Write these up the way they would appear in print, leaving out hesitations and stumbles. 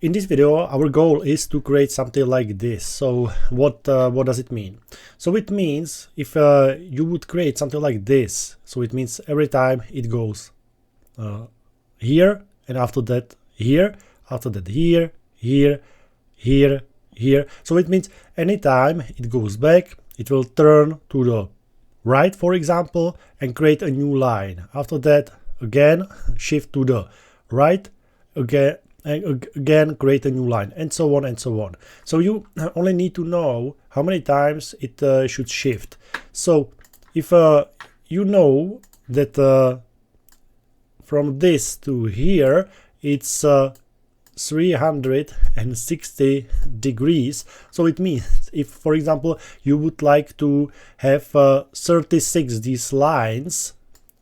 In this video, our goal is to create something like this. So what does it mean? So it means if you would create something like this, so it means every time it goes here, and after that here, after that here, here, here, here. So it means anytime it goes back, it will turn to the right, for example, and create a new line. After that, again, shift to the right, again create a new line, and so on and so on. So you only need to know how many times it should shift. So if you know that from this to here it's 360 degrees, so it means if, for example, you would like to have 36 these lines,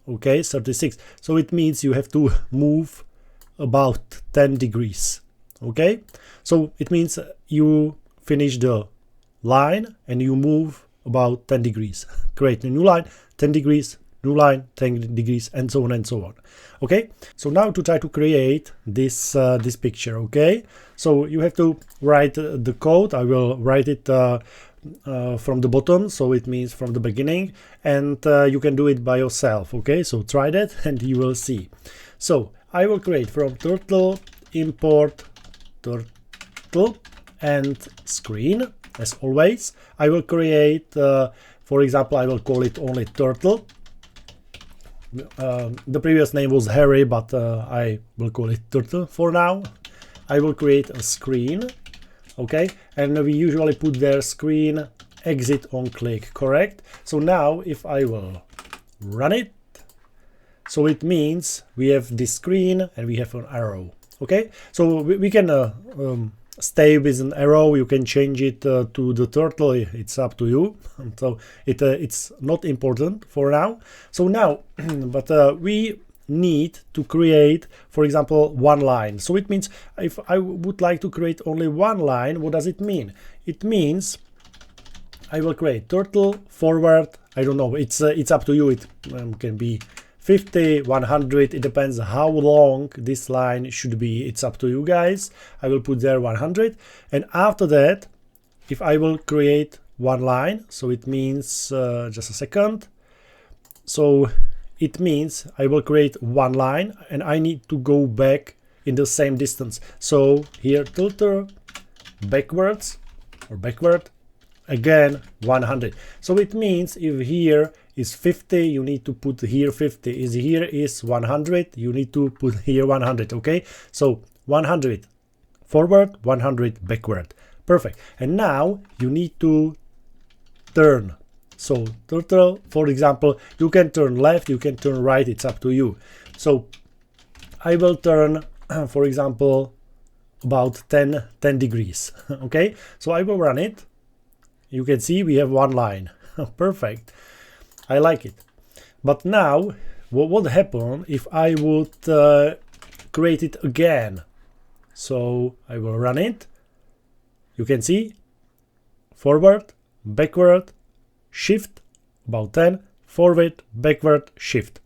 okay, 36, so it means you have to move about 10 degrees. Okay, so it means you finish the line and you move about 10 degrees, create a new line, 10 degrees, new line, 10 degrees, and so on and so on. Okay, so now to try to create this this picture. Okay, so you have to write the code. I will write it from the bottom, so it means from the beginning, and you can do it by yourself. Okay, so try that and you will see. So I will create from turtle import turtle and screen, as always. I will create for example, I will call it only turtle. The previous name was Harry, but I will call it turtle for now. I will create a screen, okay, and we usually put their screen exit on click, correct? So now if I will run it, so it means we have this screen and we have an arrow. Okay, so we can stay with an arrow. You can change it to the turtle. It's up to you. So it's not important for now. So now, but we need to create, for example, one line. So it means if I would like to create only one line, what does it mean? It means I will create turtle forward. I don't know. It's up to you. It can be 50, 100, it depends how long this line should be. It's up to you guys. I will put there 100, and after that, if I will create one line, so it means just a second, so it means I will create one line and I need to go back in the same distance. So here tilter backwards or backward, again 100. So it means if here is 50, you need to put here 50. Is here is 100, you need to put here 100. Okay, so 100 forward, 100 backward. Perfect. And now you need to turn. So turtle, for example, you can turn left, you can turn right, it's up to you. So I will turn for example about 10 degrees. Okay, so I will run it. You can see we have one line. Perfect. I like it. But now what would happen if I would create it again? So I will run it. You can see forward, backward, shift, about 10, forward, backward, shift.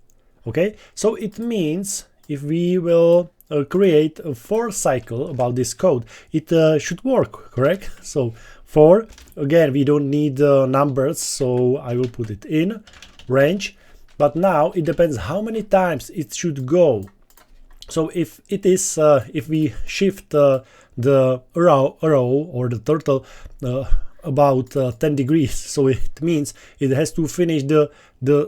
Okay, so it means if we will create a for cycle about this code, it should work, correct? So for, again, we don't need numbers, so I will put it in range, but now it depends how many times it should go. So if it is if we shift the arrow or the turtle about 10 degrees, so it means it has to finish the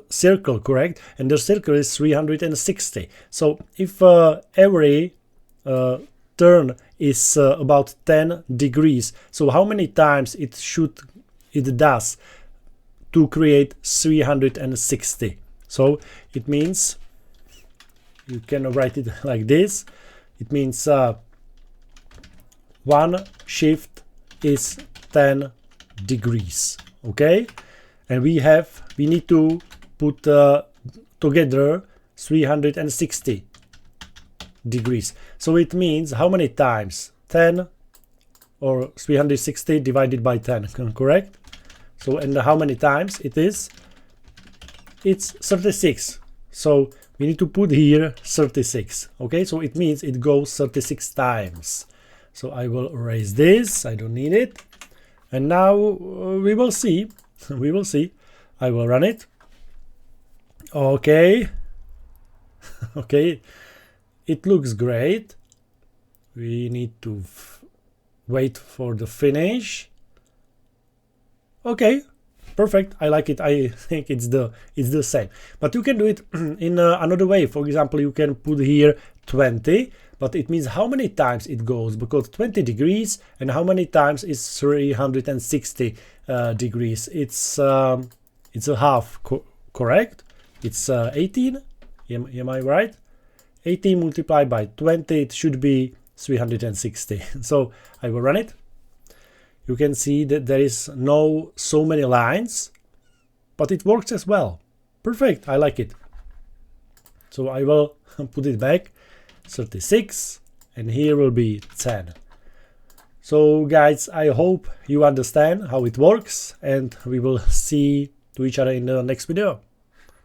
circle, correct? And the circle is 360. So if every turn is about 10 degrees, so how many times it does to create 360? So it means you can write it like this. It means one shift is 10 degrees. Okay, and we need to put together 360 degrees. So it means how many times? 10 or 360 divided by 10, correct? So and how many times it is? It's 36. So we need to put here 36. Okay, so it means it goes 36 times. So I will erase this, I don't need it. And now we will see, we will see. I will run it. Okay. Okay, it looks great. We need to wait for the finish. Okay, perfect. I like it. I think it's the same. But you can do it in another way. For example, you can put here 20, but it means how many times it goes, because 20 degrees and how many times is 360 degrees. It's a half, correct? It's 18. Am I right? 18 multiplied by 20, it should be 360. So I will run it. You can see that there is no so many lines, but it works as well. Perfect, I like it. So I will put it back, 36, and here will be 10. So guys, I hope you understand how it works, and we will see to each other in the next video.